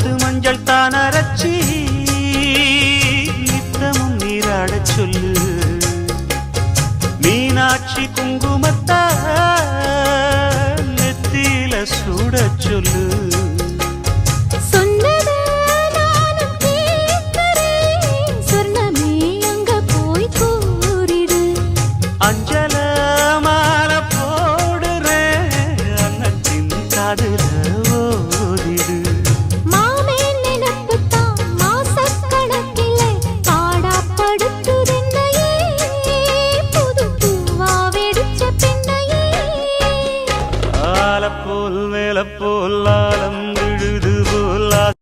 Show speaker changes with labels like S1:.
S1: பொட்டு மஞ்சள் தான் அரைச்சி நித்தமும் நீராடச் சொல்லு. மீனாட்சி குங்குமத்த நெத்தியில சூடச் சொல்லு.